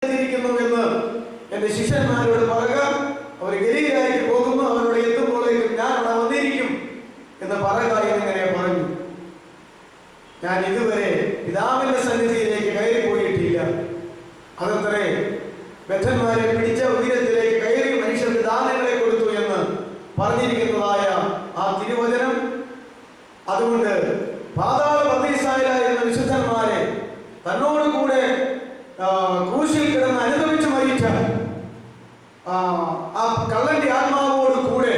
എന്ന് എന്റെ ശിഷ്യന്മാരോട് പറയുക. അവർ ഗലീലയിലേക്ക് പോകുന്നു, അവരോട് എത്തുമ്പോഴേക്കും ഞാൻ അവിടെ വന്നിരിക്കും എന്ന് പറയുക എന്നിങ്ങനെ പറഞ്ഞു. ഞാൻ ഇതുവരെ പിതാവിന്റെ സന്നിധിയിലേക്ക് കയറി പോയിട്ടില്ല. അതത്രേ ബദ്ധന്മാരെ പിടിച്ച ഉയരത്തിലേക്ക് കയറി മനുഷ്യർക്ക് ദാനങ്ങളെ കൊടുത്തു എന്ന് പറഞ്ഞിരിക്കുന്നതായ ആ തിരുവചനം. അതുകൊണ്ട് പാതാള പന്തീസായായിരുന്ന വിശുദ്ധന്മാരെ തന്നോട് കൂടെ ക്രൂശിൽ കിടന്ന് അനുഭവിച്ച് മരിച്ച ആ കള്ളന്റെ ആത്മാവോട് കൂടെ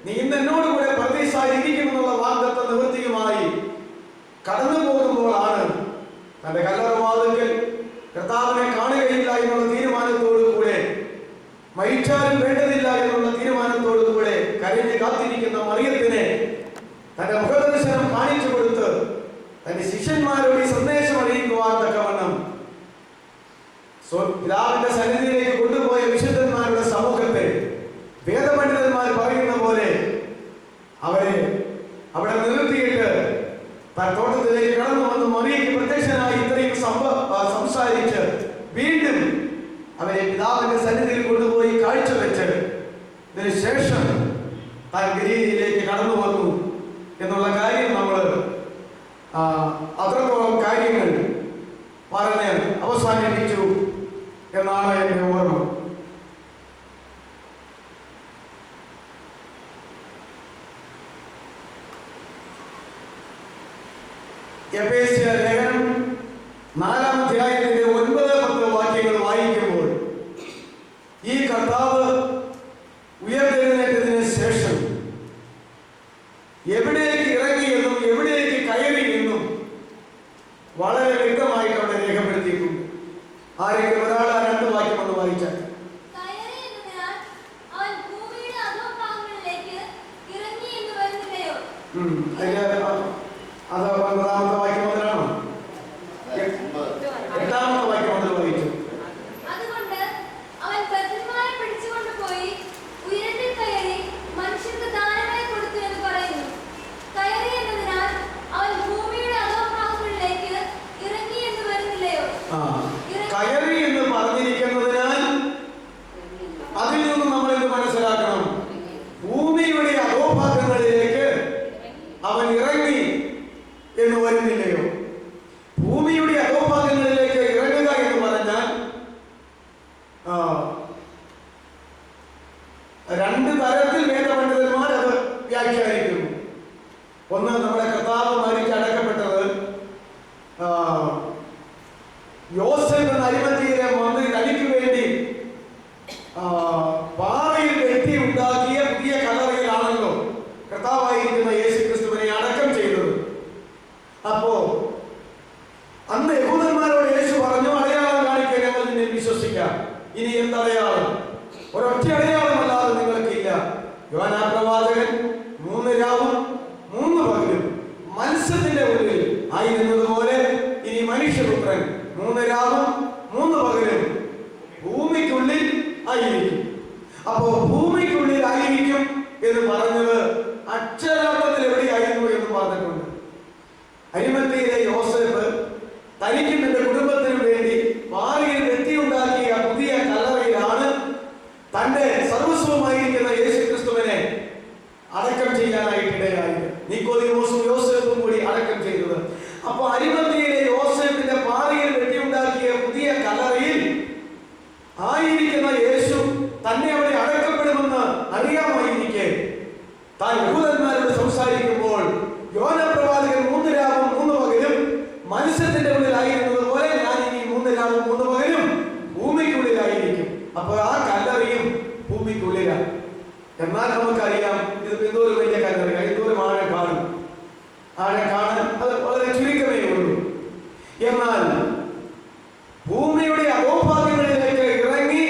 നീ ഇന്ന് എന്നോട് കൂടെ പന്തീസായിരിക്കുമെന്നുള്ള വാഗ്ദത്ത നിവൃത്തിയുമായി കടന്നു പോകുമ്പോഴാണ് തന്റെ കല്ലറവാതിൽക്കൽ കർത്താവിനെ കാണുകയില്ല എന്നുള്ള തീരുമാനത്തോടു കൂടെ, മരിച്ചാലും വേണ്ടതില്ല എന്നുള്ള തീരുമാനത്തോടു കൂടെ കരഞ്ഞ് കാത്തിരിക്കുന്ന മറിയത്തിനെ തന്റെ മുഖദർശനം കാണിച്ചു കൊടുത്ത് തന്റെ ശിഷ്യന്മാരോട് ഈ സന്ദേശം അറിയിക്കുവാൻ തക്കവണ്ണം പിതാവിന്റെ സന്നിധിയിലേക്ക് കൊണ്ടുപോയ വിശുദ്ധന്മാരുടെ സമൂഹത്തെ വേദപണ്ഡിതന്മാർ പറയുന്ന പോലെ അവരെ അവിടെ നിർത്തിയിട്ട് തോട്ടത്തിലേക്ക് കടന്നു വന്ന് മറിയയ്ക്ക് പ്രത്യക്ഷനായി ഇത്രയും സംസാരിച്ച് വീണ്ടും അവരെ പിതാവിന്റെ സന്നിധിയിൽ കൊണ്ടുപോയി കാഴ്ചവെച്ച് ഇതിന് ശേഷം താൻ ഗലീലയിലേക്ക് കടന്നു വന്നു എന്നുള്ള കാര്യം നമ്മൾ അത്രത്തോളം കാര്യങ്ങൾ പറഞ്ഞ് അവസാനിപ്പിച്ചു എന്നാണ് എൻ്റെ ഓർമ്മ. എഫേസ്യർ ലേഖനം 4-ാം അധ്യായത്തിന്റെ 9-10 വാക്യങ്ങൾ വായിക്കുമ്പോൾ ഈ കർത്താവ് ഉയർത്തെഴുന്നേറ്റതിന് ശേഷം എവിടേക്ക് ഇറങ്ങിയെന്നും എവിടേക്ക് കയറി എന്നും വളരെ വ്യക്തമായിട്ട് അവിടെ രേഖപ്പെടുത്തിയിട്ടുണ്ട്. ആരെങ്കിലും ഒരാൾ ആ 2 വാക്യം ഒന്ന് വായിച്ചാൽ. അത് 9-ാമത്തെ വാക്യം മുതലാണോ? 8-ാമത്തെ വാക്യം മുതൽ വായിച്ചു. കയറി എന്ന് പറഞ്ഞിരിക്കുന്നതിനാൽ അതിൽ നിന്ന് നമ്മൾ എന്ത് മനസ്സിലാക്കണം? ഭൂമിയുടെ അധോഭാഗങ്ങളിലേക്ക് അവൻ ഇറങ്ങി എന്ന് വരുന്നില്ലയോ? ഭൂമിയുടെ അധോഭാഗങ്ങളിലേക്ക് ഇറങ്ങുക എന്ന് പറഞ്ഞാൽ 2 തരത്തിൽ വേദപണ്ഡിതന്മാർ അത് വ്യാഖ്യാനിക്കുന്നു. ഒന്ന്, നമ്മുടെ കർത്താവ് മരിച്ച് അടക്കപ്പെട്ടത് യോസേഫ് എന്ന അരിമത്തിയിലെ മന്ത്രി തനിക്ക് വേണ്ടി പാറയിൽ വെട്ടി ഉണ്ടാക്കിയ പുതിയ കല്ലറയിലാണല്ലോ കർത്താവായിരിക്കുന്ന യേശു ക്രിസ്തുവിനെ അടക്കം ചെയ്തത്. അപ്പോ അന്ന് യഹൂദന്മാരോട് യേശു പറഞ്ഞു, അടയാളം കാണിക്കാൻ ഞങ്ങൾ നിന്നെ വിശ്വസിക്കാം. ഇനി എന്തടയാളം? ഒരൊറ്റ അടയാളമല്ലാതെ നിങ്ങൾക്കില്ല. യോഹന്നാൻ പ്രവാചകൻ 3 രാവും 3 പകലും മത്സ്യത്തിന്റെ ഉള്ളിൽ ആയിരുന്നതുപോലെ ഇനി മനുഷ്യപുത്രൻ 3 രാവും 3 പകലും ഭൂമിക്കുള്ളിൽ ആയിരിക്കും. അപ്പോ ഭൂമിക്കുള്ളിൽ ആയിരിക്കും എന്ന് പറഞ്ഞത് അക്ഷരാർത്ഥത്തിൽ എവിടെയായിരുന്നു എന്ന് പറഞ്ഞിട്ടുണ്ട്. അരിമത്തിയിലെ യോസേഫ് തനിക്കും തന്റെ കുടുംബത്തിനും വേണ്ടി പാറയിൽ വെട്ടിയുണ്ടാക്കിയ പുതിയ കല്ലറയിലാണ് തന്റെ സർവസ്വമായിരിക്കുന്ന യേശു ക്രിസ്തുവിനെ അടക്കം ചെയ്യാനായിട്ടിടയായത്. നിക്കോദിമോസും യോസേഫും കൂടി അടക്കം ചെയ്തത്. അപ്പൊ അരിമത്തിയിലെ യോസേഫിന്റെ പാറയിൽ വെട്ടിയുണ്ടാക്കിയ പുതിയ കല്ലറയിൽ ആയിരിക്കുന്ന യേശു തന്നെ അവിടെ അടക്കപ്പെടുമെന്ന് അറിയാമായിരിക്കെ താൻ യഹൂദന്മാരോട് സംസാരിക്കുമ്പോൾ യോഹന്നാൻ പ്രവാചകൻ 3 രാവും 3 പകലും മത്സ്യത്തിന്റെ ഉള്ളിലായിരുന്നത് പോലെ ഞാൻ ഇനി 3 രാവും 3 പകലും ഭൂമിക്കുള്ളിലായിരിക്കും. അപ്പോൾ ആ കല്ലറയും ഭൂമിക്കുള്ളിലാണ്. എന്നാൽ നമുക്കറിയാം ഇത് എന്തോരം വലിയ കല്ലറ, എന്തോരം ആഴെ കാണും. ആഴെ കാണാൻ അത് വളരെ ചുരുക്കമേ ഉള്ളൂ. എന്നാൽ ഭൂമിയുടെ അധോഭാഗങ്ങളിലേക്ക് ഇറങ്ങി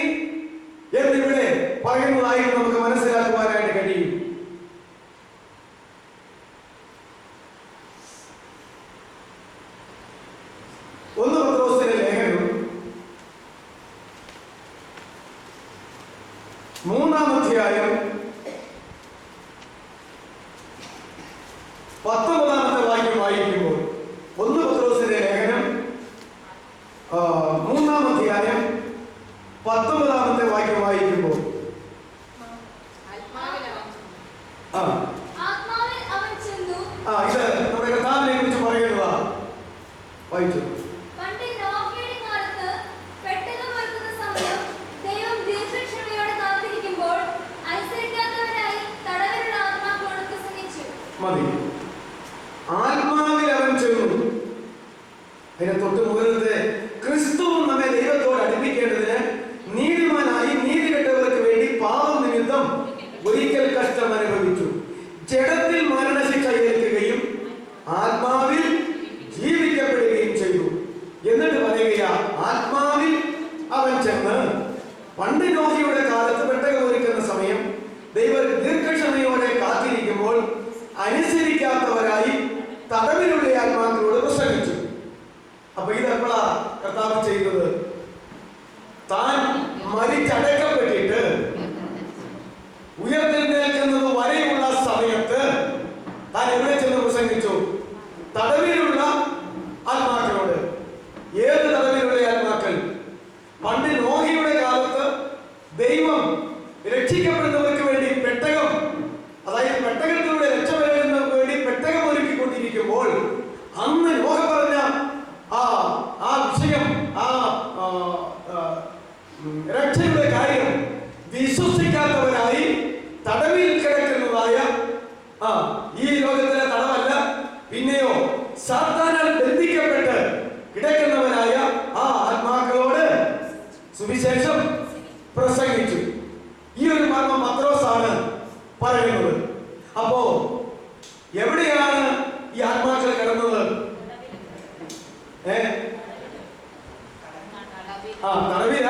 എന്നിവിടെ പറയുന്നതായിട്ട് നമുക്ക് മനസ്സിലാക്കുവാനായിട്ട് കഴിയും. ഒന്ന് പത്രോസിന്റെ ലേഖനം 3-ാം അധ്യായം 19-ാമത്തെ വാക്യം വായിക്കുമ്പോൾ, 1 പത്രോസിന്റെ ലേഖനം 3-ാം അധ്യായം 19 വാക്യം വായിക്കുമ്പോൾ ഇത് നമ്മുടെ കർത്താവിനെ കുറിച്ച് പറയുന്നതാ. വായിച്ചു. മതി. ആത്മാവിൽ അവൻ ചെന്നു. അതിനെ തൊട്ട് മുകളിലത്തെ ക്രിസ്തുവും നമ്മെ ദൈവത്തോട് അടുപ്പിക്കേണ്ടതിന് നീതിമാനായി നീതി കെട്ടവർക്ക് വേണ്ടി പാപം നിമിത്തം ഒരിക്കൽ കഷ്ടം അനുഭവിച്ചു. ജഡത്തിൽ മരണശിക്ഷ ഏൽക്കുകയും ആത്മാവിൽ ജീവിക്കപ്പെടുകയും ചെയ്തു. എന്നിട്ട് പറയുക, ആത്മാവിൽ അവൻ ചെന്ന് പണ്ട് നോഹിയുടെ കാലത്ത് പെട്ടകം ഒരുക്കുന്ന സമയം ദൈവം ദീർഘക്ഷമയോടെ കാത്തിരിക്കുമ്പോൾ അനുസരിക്കാത്തവരായി തടവിലുള്ള ആത്മാക്കളോട് പ്രസംഗിച്ചു. അപ്പൊ ഇതെപ്പോഴാ കർത്താവ് ചെയ്തത്? താൻ മരിച്ചടക്കപ്പെട്ടിട്ട് ഉയർത്തെഴുന്നേൽക്കുന്നത് വരെയുള്ള സമയത്ത് താൻ എവിടെ ചെന്ന് പ്രസംഗിച്ചു? തടവിലുള്ള ആത്മാക്കളോട്. ഏത് തടവിലുള്ള ആത്മാക്കൾ? പണ്ട് നോഹിയുടെ കാലത്ത് ദൈവം രക്ഷിക്കപ്പെടുന്നവർക്ക് വേണ്ടി പെട്ടകം, അതായത് പെട്ടകത്തിലൂടെ രക്ഷപ്പെടുന്നവർക്ക് വേണ്ടി പെട്ടകം ഒരുക്കിക്കൊണ്ടിരിക്കുമ്പോൾ അന്ന് നോഹ പറഞ്ഞ ആ വിഷയം, രക്ഷയുടെ കാര്യം വിശ്വസിക്കാത്തവരായി തടവിൽ കിടക്കുന്നതായ ഈ ലോകത്തിലെ തടവല്ല, പിന്നെയോ സാത്താനാൽ ബന്ധിക്കപ്പെട്ട് കിടക്കുന്നവരായ ആ ആത്മാക്കളോട് സുവിശേഷം പ്രസംഗിച്ചു. ഈ ഒരു മർമ്മം പത്രോസാണ് പറയുന്നത്. അപ്പോ എവിടെയാണ് ഈ ആത്മാക്കൾ കിടന്നത്? തടവില,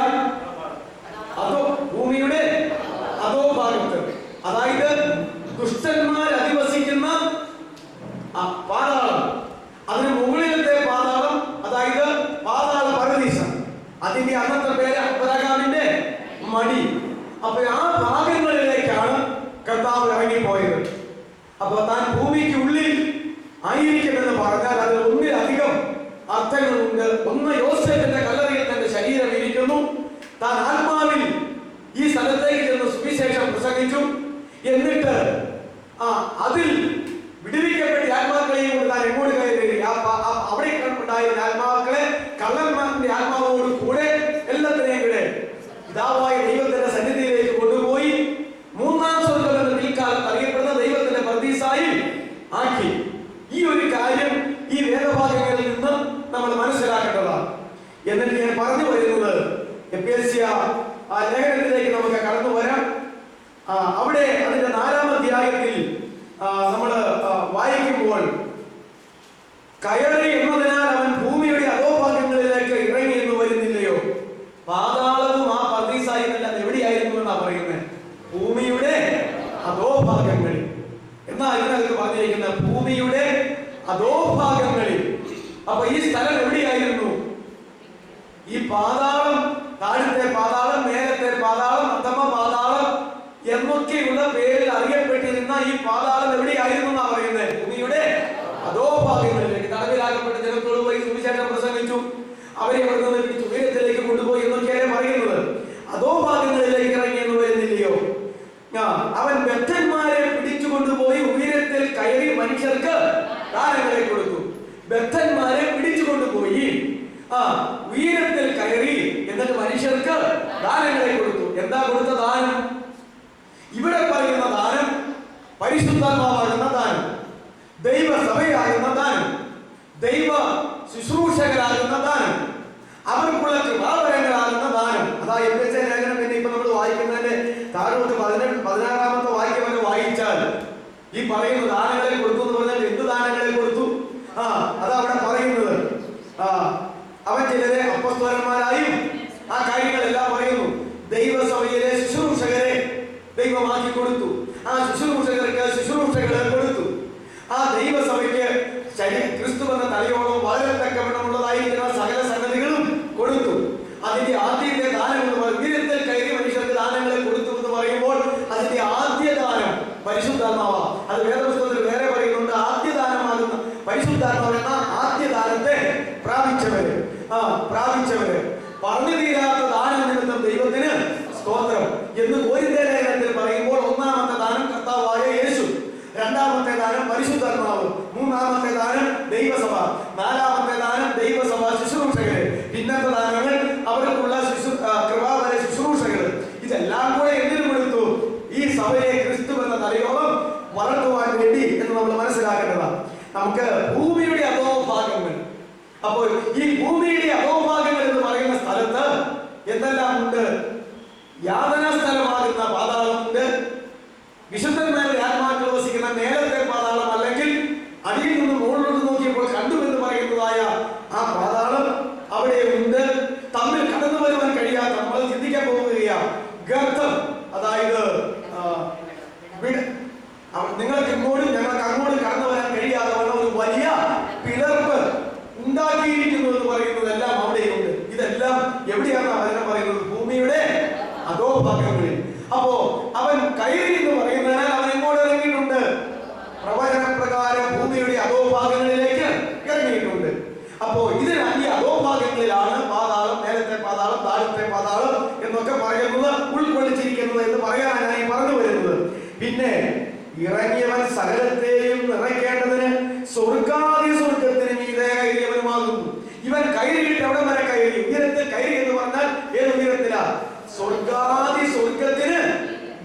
അതോ ഭൂമിയുടെ അതോ ഭാഗത്ത്, അതായത് ദുഷ്ടന്മാർ അധിവസിക്കുന്ന പാതാളം, അതിന് മുകളിലത്തെ പാതാളം, അതായത് പാതാള പരദീസ, അതിന്റെ അന്നത്തെ പേര് അബ്രഹാമിന്റെ മടി. അപ്പൊ ആ ഭാഗങ്ങളിലേക്കാണ് കർത്താവ് ഇറങ്ങിപ്പോയത്. അപ്പൊ താൻ ഭൂമിക്ക് ഉള്ളിൽ ആയിരിക്കുമെന്ന് പറഞ്ഞാൽ അതിൽ ഒന്നിലധികം അർത്ഥങ്ങളുണ്ട്. ഒന്ന്, യോസേഫിന്റെ കല്ലറയിൽ തന്റെ ശരീരം ഇരിക്കുന്നു. താൻ ആത്മാവിൽ ഈ സ്ഥലത്തേക്ക് ചെന്ന് സുവിശേഷം പ്രസംഗിച്ചു. എന്നിട്ട് അതിൽ വിടുവിക്കപ്പെട്ട ആത്മാക്കളെയും കൊണ്ട് താൻ എങ്ങോട്ട് കയറി? അവിടെ ഉണ്ടായിരുന്ന ആത്മാക്കളെ കള്ളന്മാരുടെ ആത്മാവോട് കൂടെ എല്ലാത്തിനെയും കൂടെ പിതാവായ ദൈവത്തിന്റെ സന്നിധിയിലേക്ക് കൊണ്ടുപോയി മൂന്നാം സ്വർഗ്ഗം എന്ന പിൽക്കാലത്ത് അറിയപ്പെടുന്ന ദൈവത്തിന്റെ പർദീസായി ആക്കി. ഈ ഒരു കാര്യം ഈ വേദഭാഗങ്ങളിൽ നിന്ന് നമ്മൾ മനസ്സിലാക്കേണ്ടതാണ്. എന്നിട്ട് ഞാൻ പറഞ്ഞു വരുന്നത് എഫേസ്യ ലേഖനത്തിലേക്ക് നമുക്ക് കടന്നു വരാം. അവിടെ അതിന്റെ 4-ാം അധ്യായത്തിൽ നമ്മൾ വായിക്കുമ്പോൾ, കയറി എന്നതിനാൽ അവൻ ഭൂമിയുടെ അധോഭാഗങ്ങളിലേക്ക് ഇറങ്ങി എന്ന് വരുന്നില്ലയോ? പാതാളവും ആ പർദീസായി എല്ലാം എവിടെയായിരുന്നു എന്നാ പറയുന്നത്? ഭൂമിയുടെ അധോഭാഗങ്ങളിൽ. എന്നാൽ ഇതിനകത്ത് പറഞ്ഞിരിക്കുന്ന ഭൂമിയുടെ അധോഭാഗങ്ങളിൽ. അപ്പൊ ഈ സ്ഥലം എവിടെയായിരുന്നു? ഈ പാതാളം, താഴത്തെ പാതാളം, മേലത്തെ പാതാളം, അധമ പാതാളം എന്നൊക്കെയുള്ള പേരിൽ അറിയപ്പെട്ടിരുന്ന ഈ പാതാളം എവിടെയായിരുന്നു എന്നാ പറയുന്നത്? ഭൂമിയുടെ അധോഭാഗങ്ങളിലേക്ക്. തടവിലാകപ്പെട്ട ജനത്തോട് പോയി സുവിശേഷം പ്രസംഗിച്ചു, അവരെ അവിടെ നിന്ന് പിടിച്ച് ഉയരത്തിലേക്ക് കൊണ്ടുപോയി എന്നൊക്കെയാണ് പറയുന്നത്. അധോഭാഗങ്ങളിലേക്ക് ഇറങ്ങി എന്ന് വരുന്നില്ലയോ? അവൻ ബദ്ധന്മാരെ പിടിച്ചു കൊണ്ടുപോയി ഉയരത്തിൽ കയറി മനുഷ്യർക്ക് ദാനങ്ങളെ കൊടുത്തു. ബദ്ധന്മാരെ പിടിച്ചു കൊണ്ടുപോയി ഉയരത്തിൽ കയറി എന്നിട്ട് മനുഷ്യർക്ക് ദാനങ്ങളെ കൊടുത്തു. എന്താ കൊടുത്ത ദാനം? ഇവിടെ പറയുന്ന ദാനം പരിശുദ്ധാത്മാവാകുന്ന ദാനം, ദൈവസഭയാകുന്ന ദാനം, ദൈവ ശുശ്രൂഷകരാകുന്ന ദാനം, അവർക്കുള്ള കൃപാവരങ്ങളാകുന്ന ദാനം. അതാ എഫേസ്യ ലേഖനം പിന്നെ ഇപ്പൊ നമ്മൾ വായിക്കുന്നതിന്റെ താഴോട്ട് 16-ാമത്തെ വാക്യം വരെ വായിച്ചാൽ ഈ പറയുന്ന ദാനങ്ങളെ കൊടുത്തു എന്ന് പറഞ്ഞാൽ എന്ത് ദാനങ്ങളെ കൊടുത്തു? അതാ അവിടെ പറയുന്നത്. അവൻ ചിലരെ അപ്പോസ്തലന്മാരായും ആ കാര്യങ്ങളെല്ലാം പറയുന്നു. ദൈവസഭയിലെ ശുശ്രൂഷകരെ ദൈവമാക്കി കൊടുത്തു. ആ ശുശ്രൂഷകർക്ക് ശുശ്രൂഷകളെ കൊടുത്തു. ആ ദൈവസഭയ്ക്ക് ക്രിസ്തു എന്ന തലയോളം വളരെ തക്കവണ്ണമുള്ളതായിരിക്കുന്ന സകല സംഗതികളും കൊടുത്തു. അതിന്റെ ആദ്യത്തെ ദാനം ഉയരത്തിൽ കയറി മനുഷ്യർക്ക് ദാനങ്ങളെ കൊടുത്തു എന്ന് പറയുമ്പോൾ അതിന്റെ ആദ്യ ദാനം പരിശുദ്ധാത്മാവാ. അത് വേദപുസ്തകത്തിൽ എന്തെല്ലാം ഉണ്ട്? യാതനാ സ്ഥലമാകുന്ന പാതാളമുണ്ട്, വിശുദ്ധന്മാരുടെ ആത്മാക്കൾ വസിക്കുന്ന മേലത്തെ പാതാളം, അല്ലെങ്കിൽ അടിയിൽ നിന്ന് മുകളിലോട്ട് നോക്കിയപ്പോൾ കണ്ടുവെന്ന് പറയുന്നതായ ആ പാതാളം അവിടെ ഉണ്ട്. തമ്മിൽ കടന്നു വരുവാൻ കഴിയാത്ത, നമ്മൾ ചിന്തിക്കാൻ പോവുകയാണ്, ഗർത്തം, അതായത് നിങ്ങൾക്ക് ഇങ്ങോട്ടും ഞങ്ങൾക്ക് അങ്ങോട്ടും കടന്നു വരാൻ കഴിയാതെ ഒരു വലിയ പിളർപ്പ് ഉണ്ടാക്കിയിരിക്കുന്നു എന്ന് പറയുന്നതെല്ലാം അവിടെയുണ്ട്. ഇതെല്ലാം എവിടെയാണ് അവനെ പറയുന്നത്? ഭൂമിയുടെ അധോഭാഗങ്ങളിൽ. അപ്പോ അവൻ കയറി എന്ന് പറയുന്നതിനാൽ അവൻ എങ്ങോട്ട് ഇറങ്ങിയിട്ടുണ്ട്? പ്രവചന പ്രകാരം ഭൂമിയുടെ അധോഭാഗങ്ങളിലേക്ക് ഇറങ്ങിയിട്ടുണ്ട്. അപ്പോ ഇതിനാൽ ഈ അധോഭാഗങ്ങളിലാണ് പാതാളം, മേലത്തെ പാതാളം, താഴത്തെ പാതാളം എന്നൊക്കെ പറയുന്നത് ഉൾക്കൊള്ളിച്ചിരിക്കുന്നത് എന്ന് പറയാനാണ് ഈ പറഞ്ഞു വരുന്നത്. പിന്നെ ഇറങ്ങിയവൻ സകലത്തെയും നിറയ്ക്കേണ്ടതിന് സ്വർഗാദി സ്വർഗത്തിന് മീതെ കയറിയവനുമാകുന്നു. ഇവൻ കയറിയിട്ട് എവിടെ വരെ കയറി? ഉയരത്തിൽ കയറി എന്ന് പറഞ്ഞാൽ ഏത് ഉയരത്തിലാ? സ്വർഗാദി സ്വർഗത്തിന്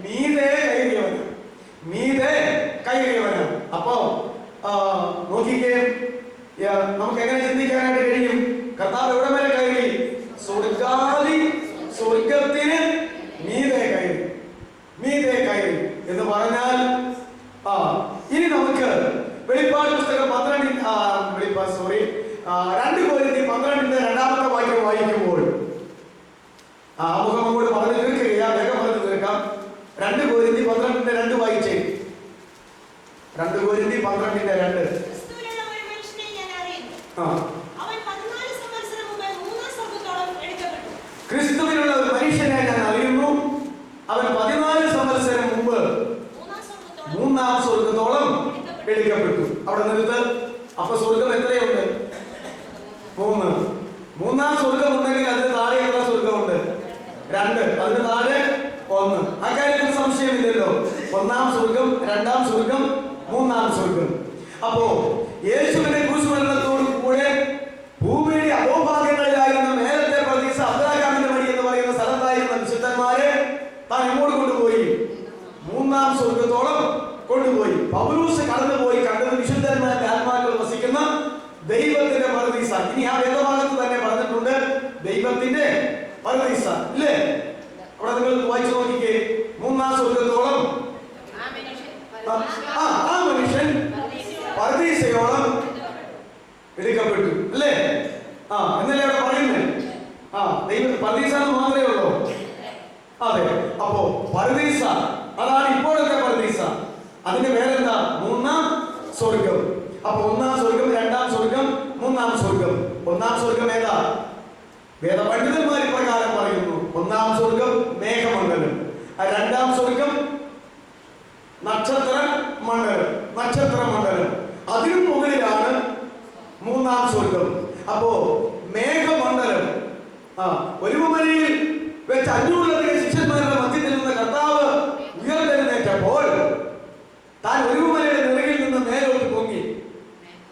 മീതെ കയറിയവന്, മീതെ കയറിയവന്. അപ്പോ നോക്കിക്കേ, നമുക്ക് എങ്ങനെ ചിന്തിക്കാനായിട്ട് കഴിയും? കർത്താവ് എവിടെ വരെ കയറി? സ്വർഗാദി സ്വർഗത്തിന് മീതെ കയറി, മീതെ കയറി എന്ന് പറഞ്ഞാൽ ഇനി നമുക്ക് വെളിപ്പാട് പുസ്തകം 2 കൊരിന്ത്യർ 12 രണ്ടാമത്തെ വാക്യം വായിക്കുമ്പോൾ ആമുഖം അങ്ങോട്ട് പറഞ്ഞു തീർക്കുകയാ, വേഗം പറഞ്ഞു തീർക്കാം. 2 കൊരിന്ത്യർ 12 വായിച്ചേ. 2 കൊരിന്ത്യർ 12 ക്രിസ്തുവിനുള്ള ഒരു മനുഷ്യനെ ഞാൻ അറിയുന്നു, അവൻ 14 സംവത്സരം മുമ്പ് 3-ാം സ്വർഗത്തോളം എടുക്കപ്പെട്ടു. അവിടെ നിർത്ത്. അപ്പൊ സ്വർഗം എത്രയുണ്ട്? 3. 3-ാം സ്വർഗം ഉണ്ടെങ്കിൽ അതിന് താഴെ എത്ര സ്വർഗമുണ്ട്? 2. അതിന് താഴെ 1. അക്കാര്യത്തിൽ സംശയമില്ലല്ലോ. 1-ാം സ്വർഗം, 2-ാം സ്വർഗം, 3-ാം സ്വർഗം. അപ്പോ യേശുവിന്റെ ക്രൂശുമരണത്തോടു കൂടെ ഭൂമിയുടെ അധോഭാഗങ്ങളിലായിരുന്ന മേലത്തെ പ്രതീക്ഷ അബ്രാഹാമിന്റെ വഴി എന്ന് പറയുന്ന സ്ഥലത്തായിരുന്ന വിശുദ്ധന്മാരെ താൻ എങ്ങോട്ട് കൊണ്ടുപോയി? 3-ാം സ്വർഗത്തോളം കൊണ്ടുപോയി. പൗലോസ് കടന്നുപോയി കണ്ടത് വിശുദ്ധന്മാരുടെ ആത്മാക്കൾ വസിക്കുന്ന ദൈവത്തിന്റെ പരദീസ. ഇനി ആ വേദഭാഗത്ത് തന്നെ പറഞ്ഞിട്ടുണ്ട് ദൈവത്തിന്റെ പരദീസ, ഇല്ലേ? അവിടെ നിങ്ങൾ വായിച്ചു നോക്കിക്കേ. 3-ാം സ്വർഗത്തോളം ആ മനുഷ്യൻ പരദീസയോളം എടുക്കപ്പെട്ടു, അല്ലേ? എന്നല്ലേ അവിടെ പറയുന്നത്? ദൈവം പരദീസ മാത്രമേ ഉള്ളൂ. അതെ. അപ്പോ പരദീസ അതാണ് ഇപ്പോഴത്തെ പരദീസ. അതിന്റെ പേരെന്താ? 3-ാം സ്വർഗം. അപ്പൊ 1-ാം സ്വർഗം, 2-ാം സ്വർഗം, 3-ാം സ്വർഗം. 1-ാം സ്വർഗം ഏതാ? വേദപണ്ഡിതന്മാർ പ്രകാരം പറയുന്നു 1-ാം സ്വർഗം മേഘമണ്ഡലം, 2-ാം സ്വർഗം നക്ഷത്ര മണ്ഡലം, നക്ഷത്രമണ്ഡലം. അതിനു മുകളിലാണ് 3-ാം സ്വർഗം. അപ്പോ മേഘമണ്ഡലം ഒരുമലയിൽ വെച്ച് 500-ലധികം ശിഷ്യന്മാരുടെ മധ്യത്തിൽ നിന്ന് കർത്താവ് ഉയർത്തെഴുന്നേറ്റപ്പോൾ താൻ ഒരുമലയുടെ നിറകിൽ നിന്ന് മേലോട്ട് പൊങ്ങി.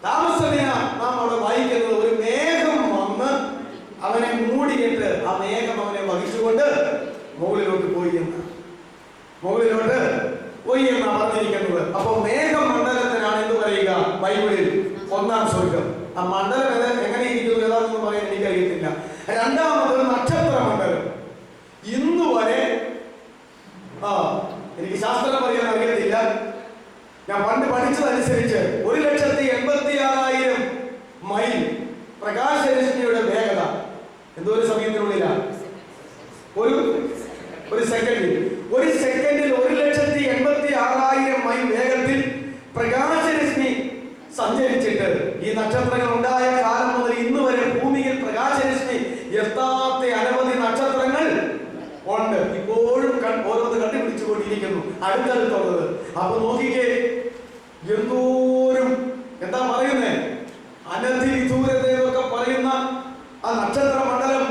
താമസമയ നാം അവിടെ വായിക്കുന്നത് ഒരു മേഘം വന്ന് അവനെ മൂടിയിട്ട് ആ മേഘം അവനെ വഹിച്ചുകൊണ്ട് മുകളിലോട്ട് പോയി എന്ന്, മുകളിലോട്ട് പോയി എന്നാണ് പറഞ്ഞിരിക്കുന്നത്. അപ്പൊ മേഘമണ്ഡലത്തിനാണ് എന്ന് പറയുക ബൈബിളിൽ 1-ാം സ്വർഗം. ആ മണ്ഡലം എങ്ങനെ ഇരിക്കുന്നു ഏതാണെന്ന് പറയാൻ എനിക്കറിയത്തില്ല. 2-ാമത് നക്ഷത്രമണ്ഡലം. ഇന്ന് വരെ എനിക്ക് ശാസ്ത്രം പറയാൻ അറിയത്തില്ല. ഞാൻ പണ്ട് പഠിച്ചതനുസരിച്ച് 1,86,000 മൈൽ പ്രകാശരശ്മിയുടെ വേഗത എന്തോ ഒരു സമയത്തിനുള്ളിലാണ്. ഒരു സെക്കൻഡിൽ 1,86,000 മൈൽ വേഗത്തിൽ പ്രകാശരശ്മി സഞ്ചരിച്ചിട്ട് ഈ നക്ഷത്രങ്ങൾ ഉണ്ടായ കാലം മുതൽ ഇന്ന് വരെ ഭൂമിയിൽ പ്രകാശരശ്മി എത്താത്ത അനവധി നക്ഷത്രങ്ങൾ ഉണ്ട്. ഇപ്പോഴും ഓരോന്ന് കണ്ടുപിടിച്ചുകൊണ്ടിരിക്കുന്നു, അടുത്തടുത്തുള്ളത്. അപ്പൊ നോക്കിക്കേ, എന്തോരും എന്താ പറയുന്നേ, അനധിദൂരതയൊക്കെ പറയുന്ന ആ നക്ഷത്ര മണ്ഡലം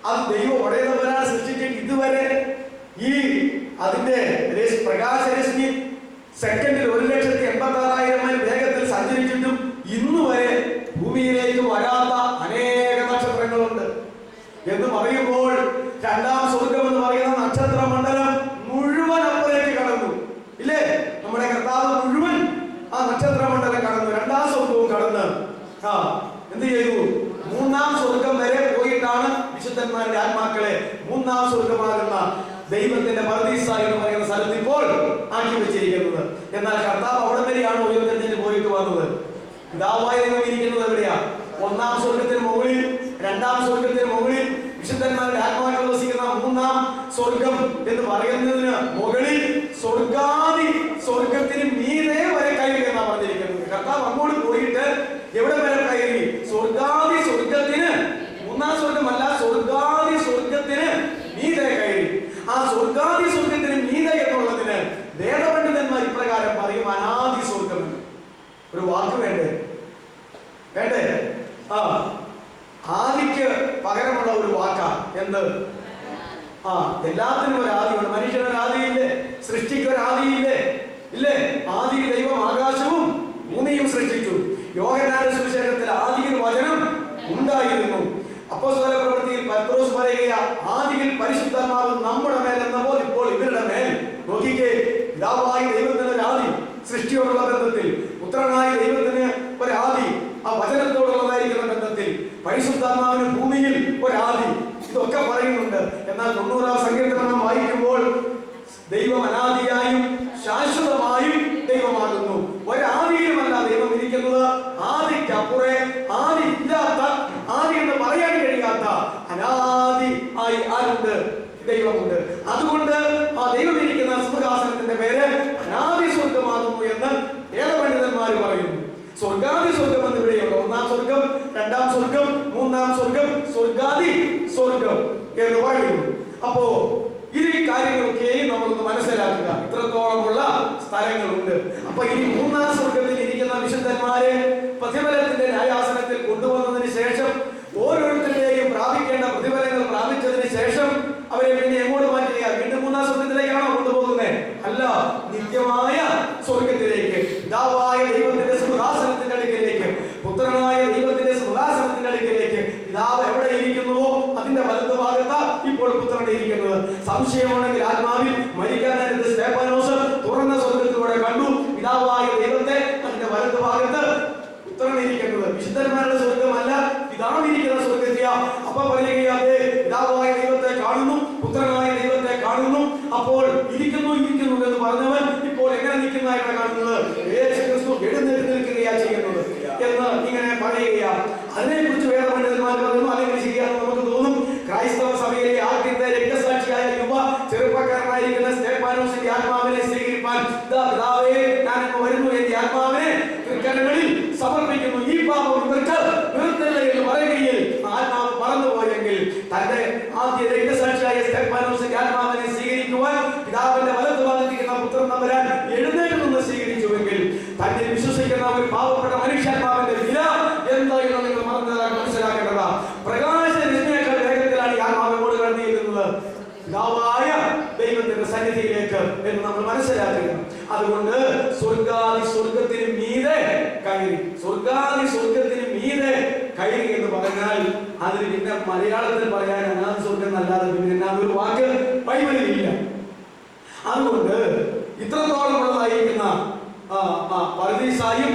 അത് ദൈവം ഉടയവരാ സൃഷ്ടിച്ചിട്ട് ഇതുവരെ ഈ അതിന്റെ പ്രകാശരശ്മി സെക്കൻഡിൽ 1,86,000 മൈൽ വേഗത്തിൽ സഞ്ചരിച്ചിട്ടും ഇന്ന് വരെ ഭൂമിയിലേക്ക് വരാത്ത അനേക നക്ഷത്രങ്ങളുണ്ട് എന്ന് പറയുമ്പോൾ 2-ാം സ്വർഗം എന്ന് പറയുന്ന നക്ഷത്ര മണ്ഡലം മുഴുവൻ അപ്പുറേക്ക് കടന്നു, ഇല്ലേ? നമ്മുടെ കർത്താവ് മുഴുവൻ ആ നക്ഷത്ര മണ്ഡലം കടന്നു, 2-ാം സ്വർഗവും കടന്ന് എന്ത് ചെയ്തു? 3-ാം സ്വർഗം വരെ പോയിട്ടാണ് വിശുദ്ധന്മാരുടെ ആത്മാക്കളെ മൂന്നാം സ്വർഗമാകുന്ന ദൈവത്തിന്റെ പർദീസ എന്ന് പറയുന്ന സ്ഥലത്ത് ഇപ്പോൾ ആക്കി വെച്ചിരിക്കുന്നത്. എന്നാൽ കർത്താവ് അവിടെ വരെയാണ് ഉയർത്തെഴുന്നേറ്റ് പോയിട്ട് വന്നത്. പിതാവായ ദൈവം ഇരിക്കുന്നത് എവിടെയാ? ഒന്നാം സ്വർഗത്തിന് മുകളിൽ, രണ്ടാം സ്വർഗത്തിന് മുകളിൽ, വിശുദ്ധന്മാരുടെ ആത്മാക്കൾ വസിക്കുന്ന മൂന്നാം സ്വർഗം എന്ന് പറയുന്നതിന് മുകളിൽ സ്വർഗാദി സ്വർഗത്തിന് മീതെ വരെ കയറി എന്നാണ് പറഞ്ഞിരിക്കുന്നത്. കർത്താവ് അങ്ങോട്ട് പോയിട്ട് എവിടെ വരെ കയറി? സ്വർഗാദി സ്വർഗത്തിന്, മൂന്നാം സ്വർഗമല്ല, സ്വർഗാദി സ്വർഗത്തിന് മീതെ കയറി. ആ സ്വർഗാദി സ്വർഗത്തിന് മീതെ എന്നുള്ളതിന് വേദപണ്ഡിതന്മാർ ഇപ്രകാരം പറയും, അനാദി സ്വർഗം. ഒരു വാക്ക് വേണ്ടേ? വേണ്ടേ? ആദിക്ക് പകരമുള്ള ഒരു വാക്കാ എന്ത്? എല്ലാത്തിനും ഒരു ആദിയുണ്ട്. മനുഷ്യനൊരു ആദിയില്ലേ? സൃഷ്ടിക്ക് ഒരു ആദിയില്ലേ? ഇല്ലേ? ആദി ദൈവം ആകാശവും ഭൂമിയും സൃഷ്ടിച്ചു. യോഹന്നാന്റെ സുവിശേഷത്തിൽ ആദിയിൽ വചനം ഉണ്ടായിരുന്നു. അപ്പോസ്തല പ്രവൃത്തിയിൽ പത്രോസ് പറയുക, ആദിയിൽ പരിശുദ്ധാത്മാവ് നമ്മുടെ മേൽ എന്ന പോലെ ഇപ്പോൾ ഇവരുടെ മേൽ. നോക്കിക്കേ, പിതാവായ ദൈവത്തിന് ഒരു ആദി സൃഷ്ടിയോടുള്ള ബന്ധത്തിൽ, പുത്രനായ ദൈവത്തിന് ഒരു ആദി ആ വചനത്തോടുള്ളതായിരിക്കുന്ന ബന്ധത്തിൽ, പരിശുദ്ധാത്മാവിന് ഭൂമിയിൽ ഒരു ആദി, ഇതൊക്കെ പറയുന്നുണ്ട്. എന്നാൽ 90-ാം സങ്കീർത്തനം വായിക്കുമ്പോൾ ദൈവം അനാദിയായും ശാശ്വതമായും ദൈവമാകുന്നു. ഒരാദിയിലുമല്ല ദൈവം ഇരിക്കുന്നത്. ആദിക്കപ്പുറേ, ആദി ഇല്ലാത്ത, ആദി എന്ന് പറയാൻ കഴിയാത്ത അനാദി ആയി ആരുണ്ട്? ദൈവമുണ്ട്. അതുകൊണ്ട് ആ ദൈവം ഇരിക്കുന്ന സിംഹാസനത്തിന്റെ പേര് അനാദി സ്വർഗമാകുന്നു എന്ന് വേദപണ്ഡിതന്മാർ പറയുന്നു. സ്വർഗാദി സ്വർഗം എന്ന് ഇവിടെയുണ്ട്. ഒന്നാം സ്വർഗം, രണ്ടാം സ്വർഗം, മൂന്നാം സ്വർഗം, സ്വർഗാദി സ്വർഗം എന്ന് പറയുന്നു. അപ്പോ ഈ കാര്യങ്ങളൊക്കെയും നമ്മളൊന്ന് മനസ്സിലാക്കുക. ഇത്രത്തോളമുള്ള സ്ഥലങ്ങളുണ്ട്. അപ്പൊ ഈ മൂന്നാം സ്വർഗത്തിൽ ഇരിക്കുന്ന വിശുദ്ധന്മാരെ പ്രതിഫലത്തിന്റെ ന്യായാസനത്തിൽ കൊണ്ടുവന്നതിന് ശേഷം ഓരോരുത്തരുടെയും പ്രാപിക്കേണ്ട പ്രതിഫലങ്ങൾ പ്രാപിച്ചതിന് ശേഷം അവരെ പിന്നെ എങ്ങോട്ട് മാറ്റുക? വീണ്ടും മൂന്നാം സ്വർഗത്തിലേക്കാണോ കൊണ്ടുപോകുന്നത്? അല്ല, നിത്യമായ സ്വർഗത്തിലേക്ക്, പിതാവായ ദൈവത്തിന്റെ സിംഹാസനത്തിന്റെ അടുക്കലേക്ക്, പുത്രനായ ദൈവത്തിന്റെ സിംഹാസനത്തിന്റെ അടുക്കലേക്ക്. പിതാവ് എവിടെ ഇരിക്കുന്നുവോ അതിന്റെ വലതുഭാഗത്ത് ഇപ്പോൾ പുത്രൻ ഇരിക്കുന്നത്. സംശയമുണ്ടെങ്കിൽ ആത്മാവിൽ മരിക്കാൻ നേരത്ത് സ്തേഫാനോസ് തുറന്ന സ്വർഗത്തിലൂടെ കണ്ടു പിതാവായ ദൈവത്തെ അതിന്റെ വലതുഭാഗത്ത് പുത്രൻ ഇരിക്കുന്നത്. വിശുദ്ധന്മാരുടെ സ്വർഗമല്ല, പിതാവിരിക്കുന്ന സ്വർഗത്തിയ. അപ്പൊ പറയുകയാതെ പിതാവായ ദൈവത്തെ കാണുന്നു, പുത്രനായ ദൈവത്തെ കാണുന്നു. അപ്പോൾ ഇരിക്കുന്നു എന്ന് പറഞ്ഞവൻ ഇപ്പോൾ എങ്ങനെ നിൽക്കുന്നതായിട്ട് കാണുന്നത്? യേശു ക്രിസ്തു എഴുന്നേറ്റ് നിൽക്കുകയാ ചെയ്യുന്നത് എന്ന് ഇങ്ങനെ പറയുകയാണ്. അതിനെക്കുറിച്ച് വേദപണ്ഡിതന്മാർ പറയുന്നു. അല്ലെങ്കിൽ ശരിയാണെന്ന് നമുക്ക് തോന്നും. ക്രൈസ്തവ സഭയിലെ ആദ്യത്തെ രക്തസാക്ഷിയായ യുവ ചെറുപ്പക്കാരനായിരിക്കുന്ന സ്തേഫാനോസിന്റെ ആത്മാവിനെ സ്വീകരിപ്പാൻ പിതാവേ ഞാൻ വരുന്നു, എന്റെ ആത്മാവിനെ തൃക്കരങ്ങളിൽ സമർപ്പിക്കുന്നു, ഈ പാപം ഇവർക്ക് നിർത്തല്ല എന്ന് പറയുകയിൽ ആത്മാവ് പറന്നുപോയെങ്കിൽ തന്റെ ആദ്യ രക്തസാക്ഷിയായ സ്തേഫാനോസിന്റെ ആത്മാവിനെ സ്വീകരിക്കുവാൻ പിതാവിന്റെ വലതുഭാഗത്തിരിക്കുന്ന പുത്രൻ തമ്പുരാൻ എഴുന്നേറ്റ് നിന്ന് സ്വീകരിച്ചുവെങ്കിൽ തന്നെ വിശ്വസിക്കുന്ന ഒരു പാവപ്പെട്ട മനുഷ്യാത്മാവിന്റെ വില എന്തായിരുന്നു നിങ്ങൾ മനസ്സിലാക്കേണ്ടതാ. പ്രകാശ രശ്മിയേക്കാൾ വേഗത്തിലാണ് ഈ ആത്മാവിനോട് കടന്നു ചെല്ലുന്നത് പിതാവായ ദൈവത്തിന്റെ സന്നിധിയിലേക്ക് എന്ന് നമ്മൾ മനസ്സിലാക്കുക. അതുകൊണ്ട് സ്വർഗാദി സ്വർഗത്തിന് മീതെ കയറി, സ്വർഗാദി സ്വർഗത്തിന് മീതെ കയറി എന്ന് പറഞ്ഞാൽ അതിന് പിന്നെ മലയാളത്തിൽ പറയാൻ അനാദി സ്വർഗം എന്നല്ലാതെ പിന്നെ ഒരു വാക്ക് ബൈബിളിൽ ഇല്ല. അതുകൊണ്ട് ഇത്രത്തോളമുള്ളതായിരിക്കുന്ന പർദീസായും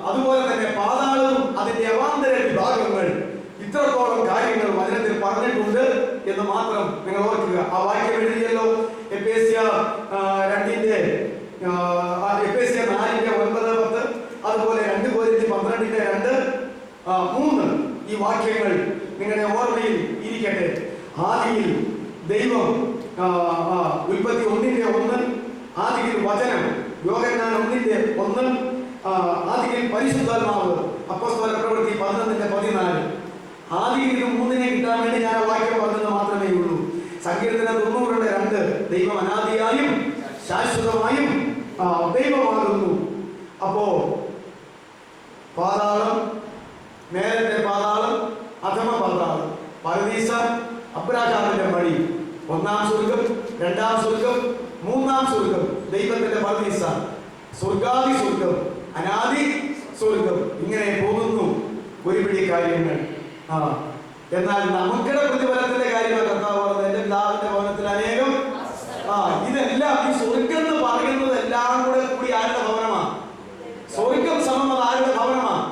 അതുപോലെ തന്നെ പാതാളവും അതിന്റെ അവാന്തര വിഭാഗങ്ങൾ, ഇത്രത്തോളം കാര്യങ്ങൾ വചനത്തിൽ പറഞ്ഞിട്ടുണ്ട് എന്ന് മാത്രം നിങ്ങൾ ഓർക്കുക. ആ വാക്യം എഴുതിയല്ലോ, എഫേസ്യ 4:9-10, അതുപോലെ 2 കൊരിന്ത്യർ 12:2-3 ഈ വാക്യങ്ങൾ നിങ്ങളുടെ ഓർമ്മയിൽ ഇരിക്കട്ടെ. ആദിയിൽ ദൈവം, ഉൽപ്പത്തി 1:1, ആദിയിൽ വചനം, യോഹന്നാൻ 1:1, ആദിയിൽ പരിശുദ്ധാത്മാവ്, അപ്പോസ്തല പ്രവൃത്തി 11:14. ആദിയിൽ 3 കിട്ടാൻ വേണ്ടി ഞാൻ ആ വാക്യം പറഞ്ഞത് മാത്രമേ ഉള്ളൂ. സങ്കീർത്തനം 90:2 ദൈവം അനാദിയായും ശാശ്വതമായും ദൈവമാകുന്നു. അപ്പോ പാതാളം, മേലത്തെ പാതാളം, അധമ പാതാളം, പരദീസ, അബ്രാഹാമിന്റെ മടി, ഒന്നാം സ്വർഗം, രണ്ടാം സ്വർഗം, മൂന്നാം സ്വർഗം, ദൈവത്തിന്റെ പരദീസ, സ്വർഗാദി സ്വർഗം, അനാദി സ്വർഗം, ഇങ്ങനെ പോകുന്നു ഒരുപിടി കാര്യങ്ങൾ. എന്നാൽ നമുക്കിടെ പ്രതിഫലത്തിന്റെ കാര്യമാണ് കർത്താവ് പറഞ്ഞത്. എന്റെ പിതാവിന്റെ ഭവനത്തിൽ അനേകം, ഇതെല്ലാം ഈ സ്വർഗം എന്ന് പറയുന്നത് എല്ലാം കൂടി ആരുടെ ഭവനമാണ്? സ്വർഗം സമം ആരുടെ ഭവനമാണ്?